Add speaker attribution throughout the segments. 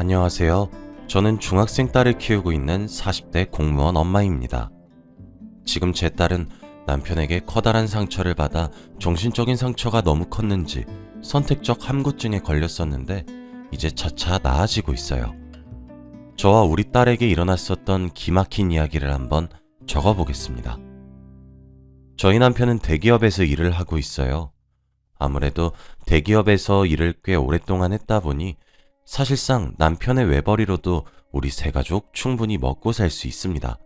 Speaker 1: 안녕하세요. 저는 중학생 딸을 키우고 있는 40대 공무원 엄마입니다. 지금 제 딸은 남편에게 커다란 상처를 받아 정신적인 상처가 너무 컸는지 선택적 함구증에 걸렸었는데 이제 차차 나아지고 있어요. 저와 우리 딸에게 일어났었던 기막힌 이야기를 한번 적어보겠습니다. 저희 남편은 대기업에서 일을 하고 있어요. 아무래도 대기업에서 일을 꽤 오랫동안 했다 보니 사실상 남편의 외벌이로도 우리 세 가족 충분히 먹고 살 수 있습니다.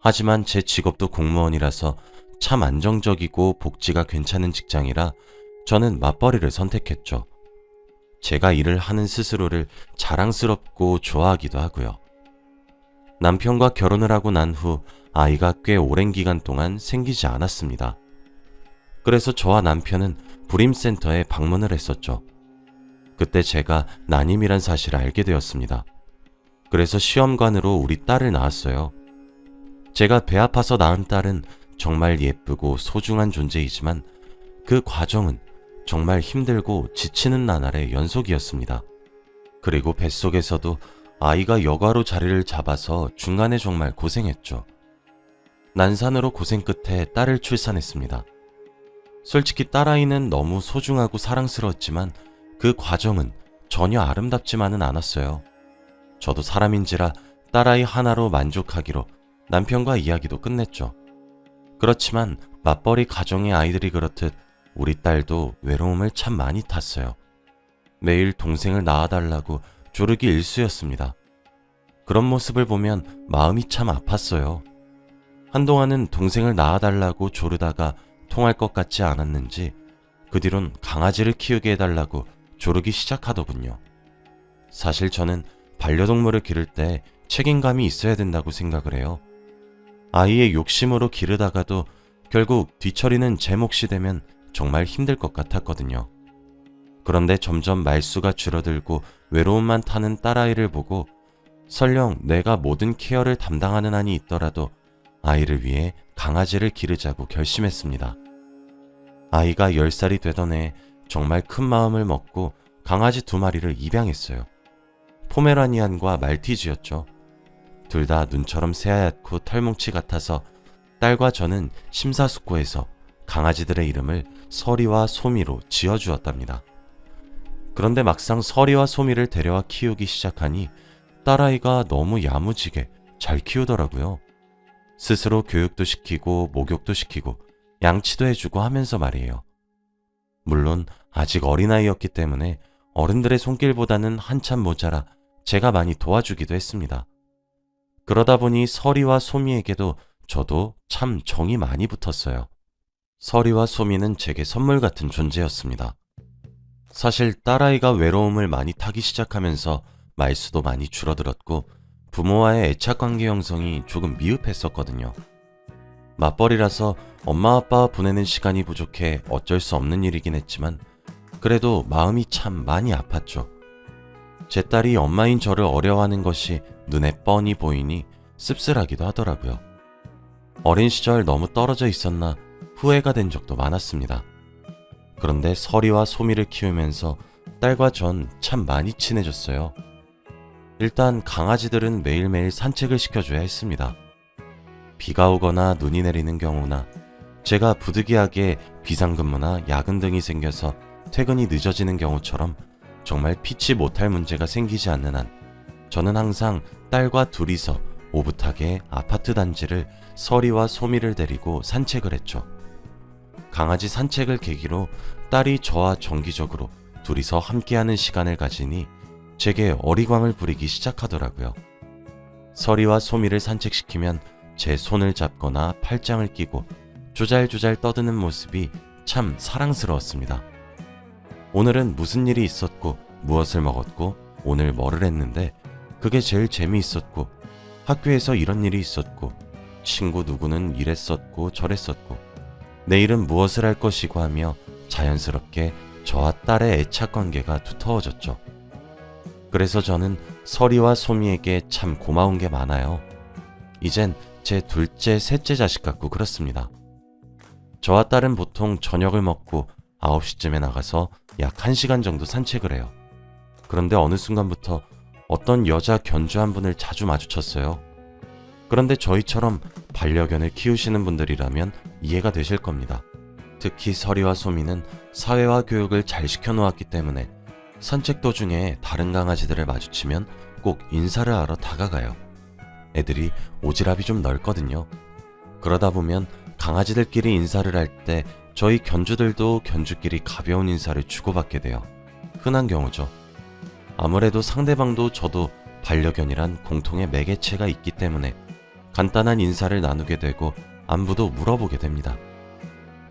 Speaker 1: 하지만 제 직업도 공무원이라서 참 안정적이고 복지가 괜찮은 직장이라 저는 맞벌이를 선택했죠. 제가 일을 하는 스스로를 자랑스럽고 좋아하기도 하고요. 남편과 결혼을 하고 난 후 아이가 꽤 오랜 기간 동안 생기지 않았습니다. 그래서 저와 남편은 불임센터에 방문을 했었죠. 그때 제가 난임이란 사실을 알게 되었습니다. 그래서 시험관으로 우리 딸을 낳았어요. 제가 배 아파서 낳은 딸은 정말 예쁘고 소중한 존재이지만 그 과정은 정말 힘들고 지치는 나날의 연속이었습니다. 그리고 뱃속에서도 아이가 여과로 자리를 잡아서 중간에 정말 고생했죠. 난산으로 고생 끝에 딸을 출산했습니다. 솔직히 딸아이는 너무 소중하고 사랑스러웠지만 그 과정은 전혀 아름답지만은 않았어요. 저도 사람인지라 딸아이 하나로 만족하기로 남편과 이야기도 끝냈죠. 그렇지만 맞벌이 가정의 아이들이 그렇듯 우리 딸도 외로움을 참 많이 탔어요. 매일 동생을 낳아달라고 조르기 일쑤였습니다. 그런 모습을 보면 마음이 참 아팠어요. 한동안은 동생을 낳아달라고 조르다가 통할 것 같지 않았는지 그 뒤론 강아지를 키우게 해달라고 조르기 시작하더군요. 사실 저는 반려동물을 기를 때 책임감이 있어야 된다고 생각을 해요. 아이의 욕심으로 기르다가도 결국 뒤처리는 제 몫이 되면 정말 힘들 것 같았거든요. 그런데 점점 말수가 줄어들고 외로움만 타는 딸아이를 보고 설령 내가 모든 케어를 담당하는 한이 있더라도 아이를 위해 강아지를 기르자고 결심했습니다. 아이가 10살이 되던 해 정말 큰 마음을 먹고 강아지 2마리를 입양했어요. 포메라니안과 말티즈였죠. 둘 다 눈처럼 새하얗고 털뭉치 같아서 딸과 저는 심사숙고해서 강아지들의 이름을 서리와 소미로 지어주었답니다. 그런데 막상 서리와 소미를 데려와 키우기 시작하니 딸아이가 너무 야무지게 잘 키우더라고요. 스스로 교육도 시키고 목욕도 시키고 양치도 해주고 하면서 말이에요. 물론 아직 어린아이였기 때문에 어른들의 손길보다는 한참 모자라 제가 많이 도와주기도 했습니다. 그러다 보니 서리와 소미에게도 저도 참 정이 많이 붙었어요. 서리와 소미는 제게 선물 같은 존재였습니다. 사실 딸아이가 외로움을 많이 타기 시작하면서 말수도 많이 줄어들었고 부모와의 애착관계 형성이 조금 미흡했었거든요. 맞벌이라서 엄마 아빠와 보내는 시간이 부족해 어쩔 수 없는 일이긴 했지만 그래도 마음이 참 많이 아팠죠. 제 딸이 엄마인 저를 어려워하는 것이 눈에 뻔히 보이니 씁쓸하기도 하더라고요. 어린 시절 너무 떨어져 있었나 후회가 된 적도 많았습니다. 그런데 서리와 소미를 키우면서 딸과 전 참 많이 친해졌어요. 일단 강아지들은 매일매일 산책을 시켜줘야 했습니다. 비가 오거나 눈이 내리는 경우나 제가 부득이하게 비상근무나 야근 등이 생겨서 퇴근이 늦어지는 경우처럼 정말 피치 못할 문제가 생기지 않는 한 저는 항상 딸과 둘이서 오붓하게 아파트 단지를 서리와 소미를 데리고 산책을 했죠. 강아지 산책을 계기로 딸이 저와 정기적으로 둘이서 함께하는 시간을 가지니 제게 어리광을 부리기 시작하더라고요. 서리와 소미를 산책시키면 제 손을 잡거나 팔짱을 끼고 조잘조잘 떠드는 모습이 참 사랑스러웠습니다. 오늘은 무슨 일이 있었고 무엇을 먹었고 오늘 뭐를 했는데 그게 제일 재미있었고 학교에서 이런 일이 있었고 친구 누구는 이랬었고 저랬었고 내일은 무엇을 할 것이고 하며 자연스럽게 저와 딸의 애착관계가 두터워졌죠. 그래서 저는 서리와 소미에게 참 고마운 게 많아요. 이젠 제 둘째, 셋째 자식 같고 그렇습니다. 저와 딸은 보통 저녁을 먹고 9시쯤에 나가서 약 1시간 정도 산책을 해요. 그런데 어느 순간부터 어떤 여자 견주 한 분을 자주 마주쳤어요. 그런데 저희처럼 반려견을 키우시는 분들이라면 이해가 되실 겁니다. 특히 서리와 소미는 사회화 교육을 잘 시켜놓았기 때문에 산책 도중에 다른 강아지들을 마주치면 꼭 인사를 하러 다가가요. 애들이 오지랖이 좀 넓거든요. 그러다 보면 강아지들끼리 인사를 할 때 저희 견주들도 견주끼리 가벼운 인사를 주고받게 돼요. 흔한 경우죠. 아무래도 상대방도 저도 반려견이란 공통의 매개체가 있기 때문에 간단한 인사를 나누게 되고 안부도 물어보게 됩니다.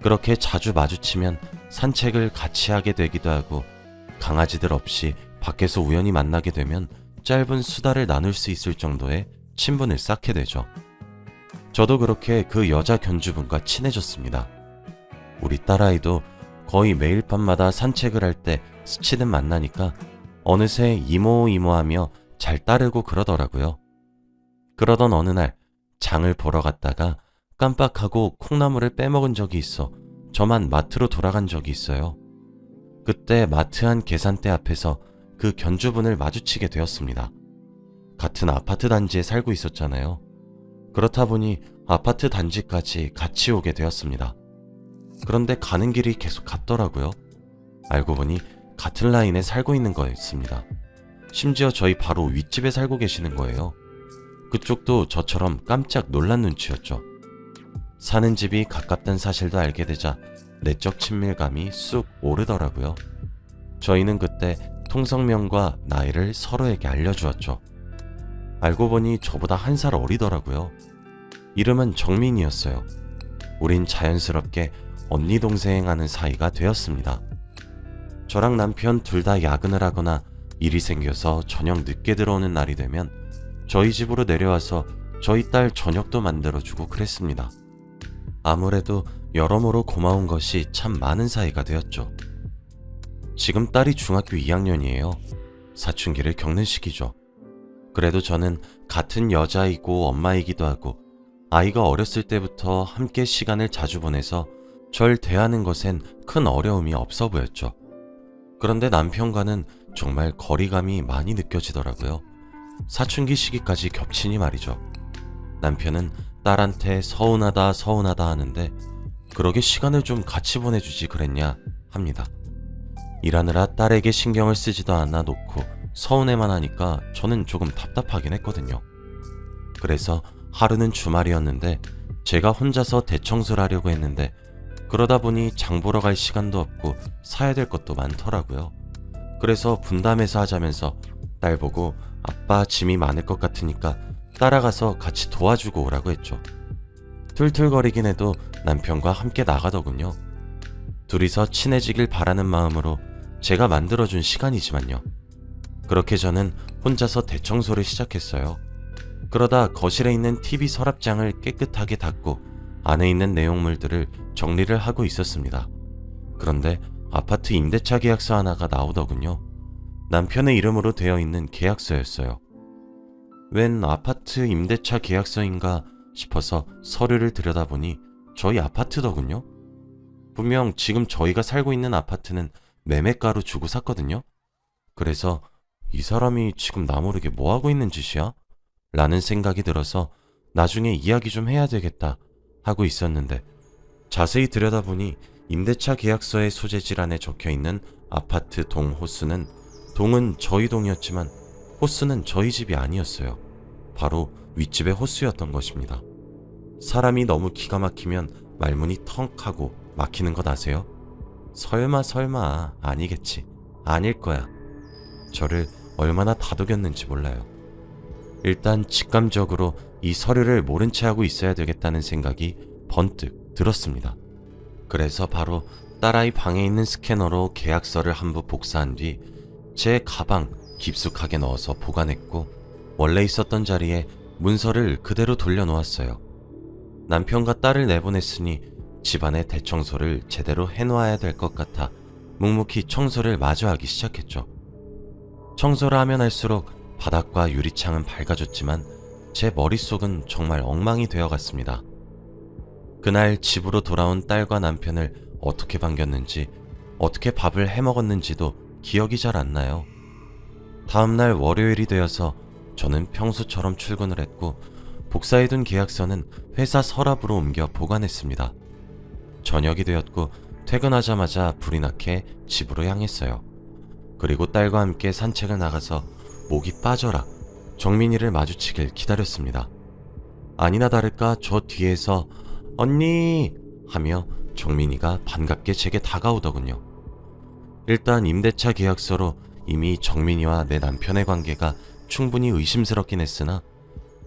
Speaker 1: 그렇게 자주 마주치면 산책을 같이 하게 되기도 하고 강아지들 없이 밖에서 우연히 만나게 되면 짧은 수다를 나눌 수 있을 정도의 친분을 쌓게 되죠. 저도 그렇게 그 여자 견주분과 친해졌습니다. 우리 딸아이도 거의 매일 밤마다 산책을 할 때 스치듯 만나니까 어느새 이모 하며 잘 따르고 그러더라고요. 그러던 어느 날 장을 보러 갔다가 깜빡하고 콩나물을 빼먹은 적이 있어 저만 마트로 돌아간 적이 있어요. 그때 마트 안 계산대 앞에서 그 견주분을 마주치게 되었습니다. 같은 아파트 단지에 살고 있었잖아요. 그렇다 보니 아파트 단지까지 같이 오게 되었습니다. 그런데 가는 길이 계속 같더라고요. 알고 보니 같은 라인에 살고 있는 거였습니다. 심지어 저희 바로 윗집에 살고 계시는 거예요. 그쪽도 저처럼 깜짝 놀란 눈치였죠. 사는 집이 가깝다는 사실도 알게 되자 내적 친밀감이 쑥 오르더라고요. 저희는 그때 통성명과 나이를 서로에게 알려주었죠. 알고 보니 저보다 1살 어리더라고요. 이름은 정민이었어요. 우린 자연스럽게 언니 동생 하는 사이가 되었습니다. 저랑 남편 둘 다 야근을 하거나 일이 생겨서 저녁 늦게 들어오는 날이 되면 저희 집으로 내려와서 저희 딸 저녁도 만들어주고 그랬습니다. 아무래도 여러모로 고마운 것이 참 많은 사이가 되었죠. 지금 딸이 중학교 2학년이에요. 사춘기를 겪는 시기죠. 그래도 저는 같은 여자이고 엄마이기도 하고 아이가 어렸을 때부터 함께 시간을 자주 보내서 절 대하는 것엔 큰 어려움이 없어 보였죠. 그런데 남편과는 정말 거리감이 많이 느껴지더라고요. 사춘기 시기까지 겹치니 말이죠. 남편은 딸한테 서운하다 하는데 그러게 시간을 좀 같이 보내주지 그랬냐 합니다. 일하느라 딸에게 신경을 쓰지도 않아 놓고 서운해만 하니까 저는 조금 답답하긴 했거든요. 그래서 하루는 주말이었는데 제가 혼자서 대청소를 하려고 했는데 그러다 보니 장 보러 갈 시간도 없고 사야 될 것도 많더라고요. 그래서 분담해서 하자면서 딸 보고 아빠 짐이 많을 것 같으니까 따라가서 같이 도와주고 오라고 했죠. 툴툴거리긴 해도 남편과 함께 나가더군요. 둘이서 친해지길 바라는 마음으로 제가 만들어준 시간이지만요. 그렇게 저는 혼자서 대청소를 시작했어요. 그러다 거실에 있는 TV 서랍장을 깨끗하게 닦고 안에 있는 내용물들을 정리를 하고 있었습니다. 그런데 아파트 임대차 계약서 하나가 나오더군요. 남편의 이름으로 되어 있는 계약서였어요. 웬 아파트 임대차 계약서인가 싶어서 서류를 들여다보니 저희 아파트더군요. 분명 지금 저희가 살고 있는 아파트는 매매가로 주고 샀거든요. 그래서 이 사람이 지금 나 모르게 뭐하고 있는 짓이야? 라는 생각이 들어서 나중에 이야기 좀 해야 되겠다 하고 있었는데 자세히 들여다보니 임대차 계약서의 소재지란에 적혀있는 아파트 동 호수는 동은 저희 동이었지만 호수는 저희 집이 아니었어요. 바로 윗집의 호수였던 것입니다. 사람이 너무 기가 막히면 말문이 텅 하고 막히는 것 아세요? 설마 아니겠지. 아닐 거야. 저를 얼마나 다독였는지 몰라요. 일단 직감적으로 이 서류를 모른 채 하고 있어야 되겠다는 생각이 번뜩 들었습니다. 그래서 바로 딸아이 방에 있는 스캐너로 계약서를 한부 복사한 뒤 제 가방 깊숙하게 넣어서 보관했고 원래 있었던 자리에 문서를 그대로 돌려놓았어요. 남편과 딸을 내보냈으니 집안의 대청소를 제대로 해놓아야 될 것 같아 묵묵히 청소를 마저 하기 시작했죠. 청소를 하면 할수록 바닥과 유리창은 밝아졌지만 제 머릿속은 정말 엉망이 되어갔습니다. 그날 집으로 돌아온 딸과 남편을 어떻게 반겼는지 어떻게 밥을 해먹었는지도 기억이 잘 안 나요. 다음날 월요일이 되어서 저는 평소처럼 출근을 했고 복사해둔 계약서는 회사 서랍으로 옮겨 보관했습니다. 저녁이 되었고 퇴근하자마자 불이 나게 집으로 향했어요. 그리고 딸과 함께 산책을 나가서 목이 빠져라 정민이를 마주치길 기다렸습니다. 아니나 다를까 저 뒤에서 언니 하며 정민이가 반갑게 제게 다가오더군요. 일단 임대차 계약서로 이미 정민이와 내 남편의 관계가 충분히 의심스럽긴 했으나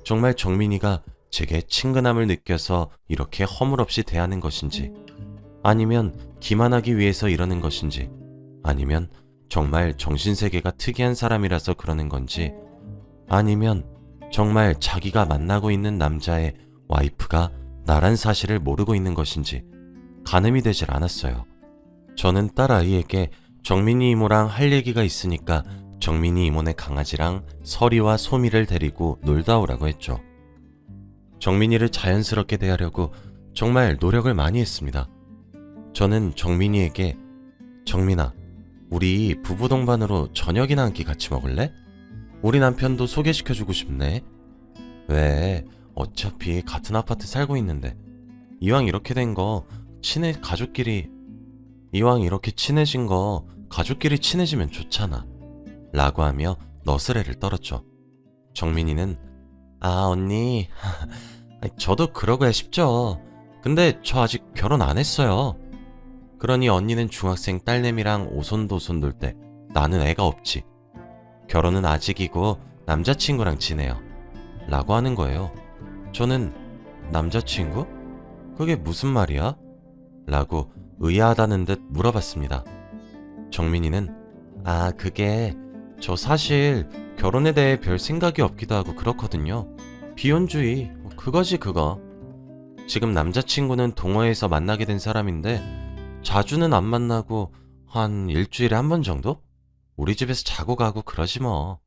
Speaker 1: 정말 정민이가 제게 친근함을 느껴서 이렇게 허물없이 대하는 것인지, 아니면 기만하기 위해서 이러는 것인지, 아니면 정말 정신세계가 특이한 사람이라서 그러는 건지, 아니면 정말 자기가 만나고 있는 남자의 와이프가 나란 사실을 모르고 있는 것인지 가늠이 되질 않았어요. 저는 딸아이에게 정민이 이모랑 할 얘기가 있으니까 정민이 이모네 강아지랑 서리와 소미를 데리고 놀다 오라고 했죠. 정민이를 자연스럽게 대하려고 정말 노력을 많이 했습니다. 저는 정민이에게 정민아, 우리 부부 동반으로 저녁이나 한 끼 같이 먹을래? 우리 남편도 소개시켜주고 싶네. 왜? 어차피 같은 아파트 살고 있는데 이왕 이렇게 된 거 이왕 이렇게 친해진 거 가족끼리 친해지면 좋잖아 라고 하며 너스레를 떨었죠. 정민이는 언니 저도 그러고야 싶죠. 근데 저 아직 결혼 안 했어요. 그러니 언니는 중학생 딸내미랑 오손도손 놀 때 나는 애가 없지. 결혼은 아직이고 남자친구랑 지내요 라고 하는 거예요. 저는 남자친구? 그게 무슨 말이야? 라고 의아하다는 듯 물어봤습니다. 정민이는 그게 저 사실 결혼에 대해 별 생각이 없기도 하고 그렇거든요. 비혼주의 그거지 그거. 지금 남자친구는 동호회에서 만나게 된 사람인데 자주는 안 만나고 한 일주일에 한 번 정도? 우리 집에서 자고 가고 그러지 뭐.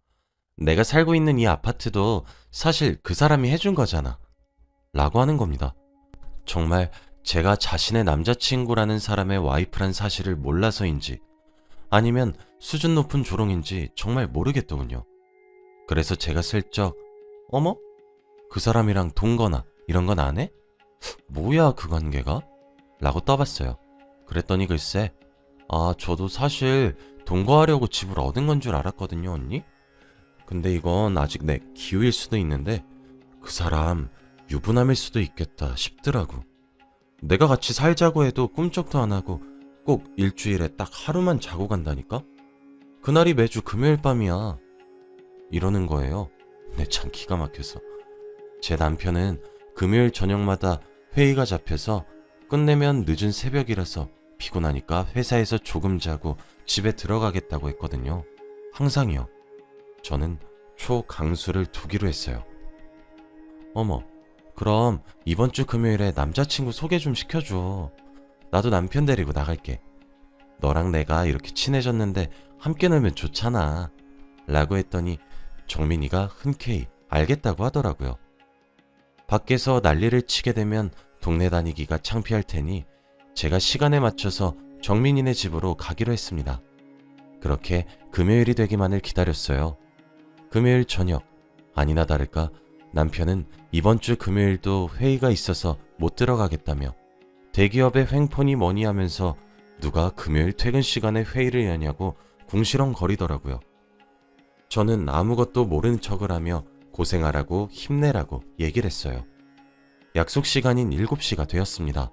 Speaker 1: 내가 살고 있는 이 아파트도 사실 그 사람이 해준 거잖아 라고 하는 겁니다. 정말 제가 자신의 남자친구라는 사람의 와이프란 사실을 몰라서인지 아니면 수준 높은 조롱인지 정말 모르겠더군요. 그래서 제가 슬쩍 어머? 그 사람이랑 동거나 이런 건 안 해? 뭐야 그 관계가? 라고 떠봤어요. 그랬더니 글쎄 저도 사실 동거하려고 집을 얻은 건 줄 알았거든요 언니? 근데 이건 아직 내 기우일 수도 있는데 그 사람 유부남일 수도 있겠다 싶더라고. 내가 같이 살자고 해도 꿈쩍도 안 하고 꼭 일주일에 딱 하루만 자고 간다니까? 그날이 매주 금요일 밤이야 이러는 거예요. 내 참 기가 막혀서. 제 남편은 금요일 저녁마다 회의가 잡혀서 끝내면 늦은 새벽이라서 피곤하니까 회사에서 조금 자고 집에 들어가겠다고 했거든요. 항상이요. 저는 초강수를 두기로 했어요. 어머, 그럼 이번 주 금요일에 남자친구 소개 좀 시켜줘. 나도 남편 데리고 나갈게. 너랑 내가 이렇게 친해졌는데 함께 놀면 좋잖아 라고 했더니 정민이가 흔쾌히 알겠다고 하더라고요. 밖에서 난리를 치게 되면 동네 다니기가 창피할 테니 제가 시간에 맞춰서 정민이네 집으로 가기로 했습니다. 그렇게 금요일이 되기만을 기다렸어요. 금요일 저녁, 아니나 다를까 남편은 이번 주 금요일도 회의가 있어서 못 들어가겠다며 대기업의 횡포니 뭐니 하면서 누가 금요일 퇴근 시간에 회의를 여냐고 궁시렁거리더라고요. 저는 아무것도 모르는 척을 하며 고생하라고 힘내라고 얘기를 했어요. 약속 시간인 7시가 되었습니다.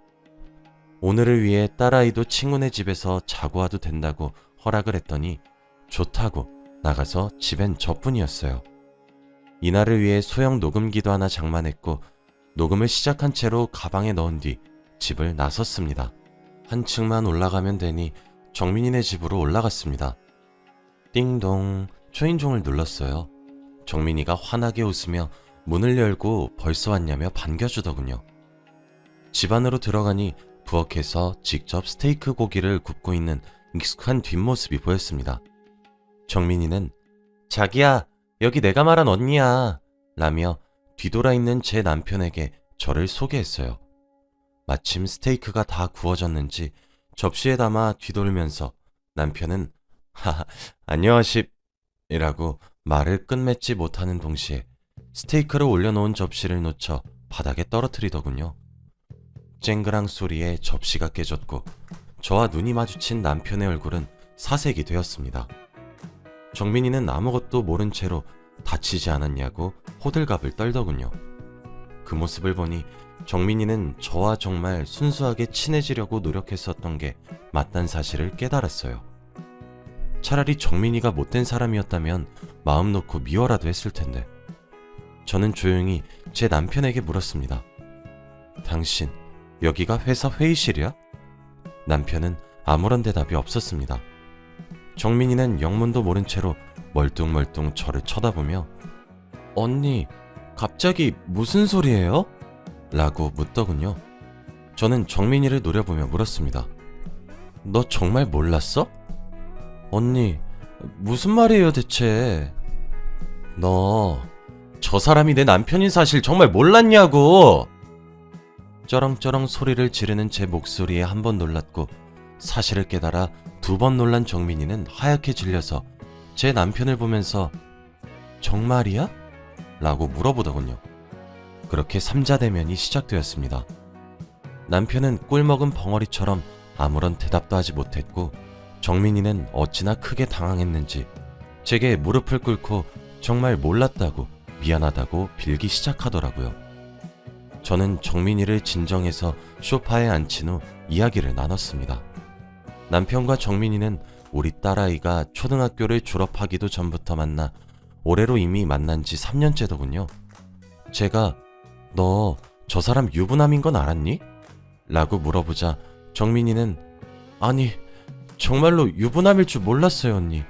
Speaker 1: 오늘을 위해 딸아이도 친구네 집에서 자고 와도 된다고 허락을 했더니 좋다고 나가서 집엔 저뿐이었어요. 이날을 위해 소형 녹음기도 하나 장만했고 녹음을 시작한 채로 가방에 넣은 뒤 집을 나섰습니다. 한층만 올라가면 되니 정민이네 집으로 올라갔습니다. 띵동 초인종을 눌렀어요. 정민이가 환하게 웃으며 문을 열고 벌써 왔냐며 반겨주더군요. 집 안으로 들어가니 부엌에서 직접 스테이크 고기를 굽고 있는 익숙한 뒷모습이 보였습니다. 정민이는 자기야, 여기 내가 말한 언니야 라며 뒤돌아 있는 제 남편에게 저를 소개했어요. 마침 스테이크가 다 구워졌는지 접시에 담아 뒤돌면서 남편은 안녕하십 이라고 말을 끝맺지 못하는 동시에 스테이크를 올려놓은 접시를 놓쳐 바닥에 떨어뜨리더군요. 쨍그랑 소리에 접시가 깨졌고 저와 눈이 마주친 남편의 얼굴은 사색이 되었습니다. 정민이는 아무것도 모른 채로 다치지 않았냐고 호들갑을 떨더군요. 그 모습을 보니 정민이는 저와 정말 순수하게 친해지려고 노력했었던 게 맞다는 사실을 깨달았어요. 차라리 정민이가 못된 사람이었다면 마음 놓고 미워라도 했을 텐데. 저는 조용히 제 남편에게 물었습니다. 당신, 여기가 회사 회의실이야? 남편은 아무런 대답이 없었습니다. 정민이는 영문도 모른 채로 멀뚱멀뚱 저를 쳐다보며 언니, 갑자기 무슨 소리예요? 라고 묻더군요. 저는 정민이를 노려보며 물었습니다. 너 정말 몰랐어? 언니, 무슨 말이에요 대체? 너, 저 사람이 내 남편인 사실 정말 몰랐냐고! 쩌렁쩌렁 소리를 지르는 제 목소리에 한 번 놀랐고 사실을 깨달아 두 번 놀란 정민이는 하얗게 질려서 제 남편을 보면서 정말이야? 라고 물어보더군요. 그렇게 삼자대면이 시작되었습니다. 남편은 꿀먹은 벙어리처럼 아무런 대답도 하지 못했고 정민이는 어찌나 크게 당황했는지 제게 무릎을 꿇고 정말 몰랐다고 미안하다고 빌기 시작하더라고요. 저는 정민이를 진정해서 소파에 앉힌 후 이야기를 나눴습니다. 남편과 정민이는 우리 딸아이가 초등학교를 졸업하기도 전부터 만나 올해로 이미 만난 지 3년째더군요. 제가 너 저 사람 유부남인 건 알았니? 라고 물어보자 정민이는 아니 정말로 유부남일 줄 몰랐어요 언니.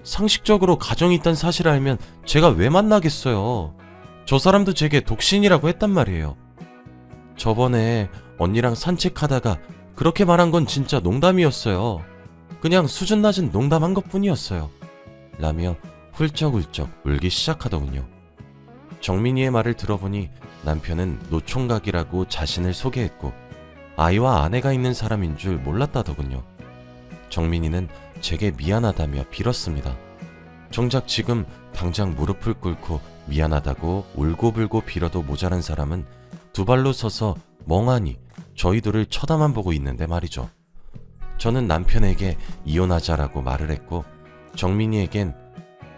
Speaker 1: 상식적으로 가정이 있다는 사실을 알면 제가 왜 만나겠어요. 저 사람도 제게 독신이라고 했단 말이에요. 저번에 언니랑 산책하다가 그렇게 말한 건 진짜 농담이었어요. 그냥 수준 낮은 농담한 것뿐이었어요. 라며 훌쩍훌쩍 울기 시작하더군요. 정민이의 말을 들어보니 남편은 노총각이라고 자신을 소개했고 아이와 아내가 있는 사람인 줄 몰랐다더군요. 정민이는 제게 미안하다며 빌었습니다. 정작 지금 당장 무릎을 꿇고 미안하다고 울고불고 빌어도 모자란 사람은 두 발로 서서 멍하니 저희 둘을 쳐다만 보고 있는데 말이죠. 저는 남편에게 이혼하자라고 말을 했고 정민이에겐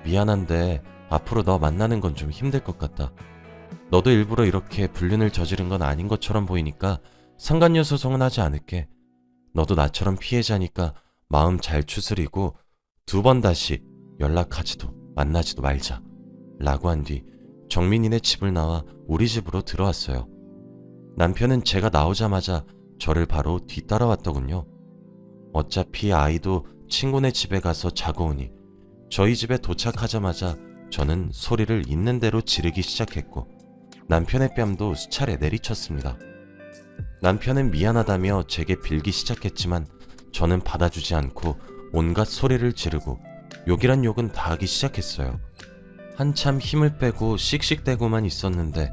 Speaker 1: 미안한데 앞으로 너 만나는 건 좀 힘들 것 같다. 너도 일부러 이렇게 불륜을 저지른 건 아닌 것처럼 보이니까 상간녀 소송은 하지 않을게. 너도 나처럼 피해자니까 마음 잘 추스리고 두 번 다시 연락하지도 만나지도 말자 라고 한 뒤 정민이네 집을 나와 우리 집으로 들어왔어요. 남편은 제가 나오자마자 저를 바로 뒤따라왔더군요. 어차피 아이도 친구네 집에 가서 자고 오니 저희 집에 도착하자마자 저는 소리를 있는 대로 지르기 시작했고 남편의 뺨도 수차례 내리쳤습니다. 남편은 미안하다며 제게 빌기 시작했지만 저는 받아주지 않고 온갖 소리를 지르고 욕이란 욕은 다 하기 시작했어요. 한참 힘을 빼고 씩씩대고만 있었는데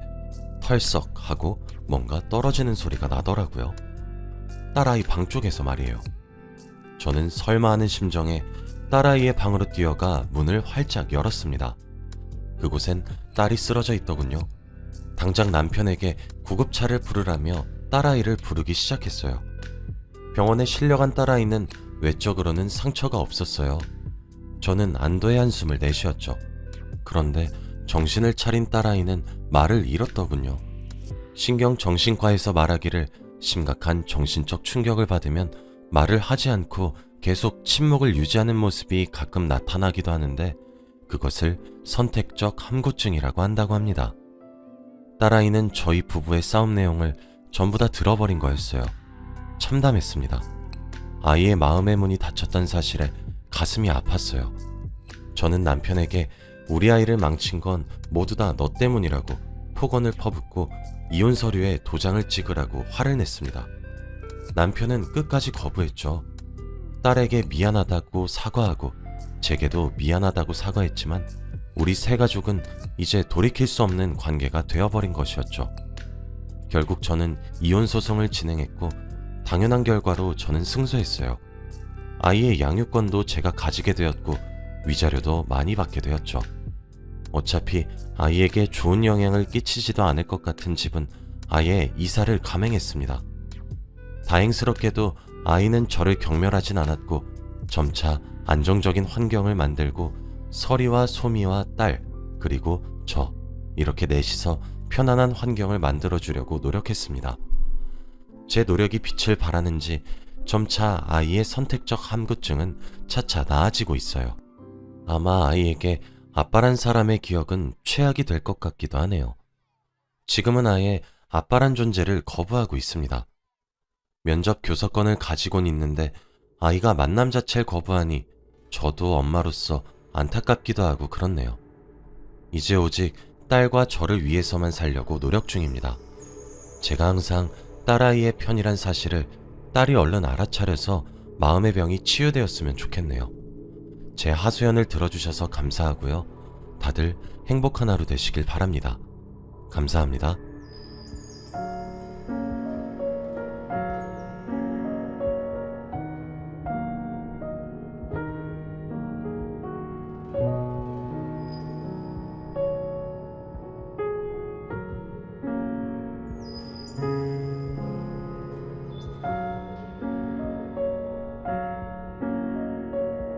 Speaker 1: 털썩 하고 뭔가 떨어지는 소리가 나더라고요. 딸아이 방 쪽에서 말이에요. 저는 설마 하는 심정에 딸아이의 방으로 뛰어가 문을 활짝 열었습니다. 그곳엔 딸이 쓰러져 있더군요. 당장 남편에게 구급차를 부르라며 딸아이를 부르기 시작했어요. 병원에 실려간 딸아이는 외적으로는 상처가 없었어요. 저는 안도의 한숨을 내쉬었죠. 그런데 정신을 차린 딸아이는 말을 잃었더군요. 신경정신과에서 말하기를 심각한 정신적 충격을 받으면 말을 하지 않고 계속 침묵을 유지하는 모습이 가끔 나타나기도 하는데 그것을 선택적 함구증이라고 한다고 합니다. 딸아이는 저희 부부의 싸움 내용을 전부 다 들어버린 거였어요. 참담했습니다. 아이의 마음의 문이 닫혔다는 사실에 가슴이 아팠어요. 저는 남편에게 우리 아이를 망친 건 모두 다 너 때문이라고 폭언을 퍼붓고 이혼 서류에 도장을 찍으라고 화를 냈습니다. 남편은 끝까지 거부했죠. 딸에게 미안하다고 사과하고 제게도 미안하다고 사과했지만 우리 세 가족은 이제 돌이킬 수 없는 관계가 되어버린 것이었죠. 결국 저는 이혼 소송을 진행했고 당연한 결과로 저는 승소했어요. 아이의 양육권도 제가 가지게 되었고 위자료도 많이 받게 되었죠. 어차피 아이에게 좋은 영향을 끼치지도 않을 것 같은 집은 아예 이사를 감행했습니다. 다행스럽게도 아이는 저를 경멸하진 않았고 점차 안정적인 환경을 만들고 서리와 소미와 딸 그리고 저 이렇게 넷이서 편안한 환경을 만들어주려고 노력했습니다. 제 노력이 빛을 발하는지 점차 아이의 선택적 함구증은 차차 나아지고 있어요. 아마 아이에게 아빠란 사람의 기억은 최악이 될 것 같기도 하네요. 지금은 아예 아빠란 존재를 거부하고 있습니다. 면접 교섭권을 가지곤 있는데 아이가 만남 자체를 거부하니 저도 엄마로서 안타깝기도 하고 그렇네요. 이제 오직 딸과 저를 위해서만 살려고 노력 중입니다. 제가 항상 딸아이의 편이란 사실을 딸이 얼른 알아차려서 마음의 병이 치유되었으면 좋겠네요. 제 하소연을 들어주셔서 감사하고요. 다들 행복한 하루 되시길 바랍니다. 감사합니다.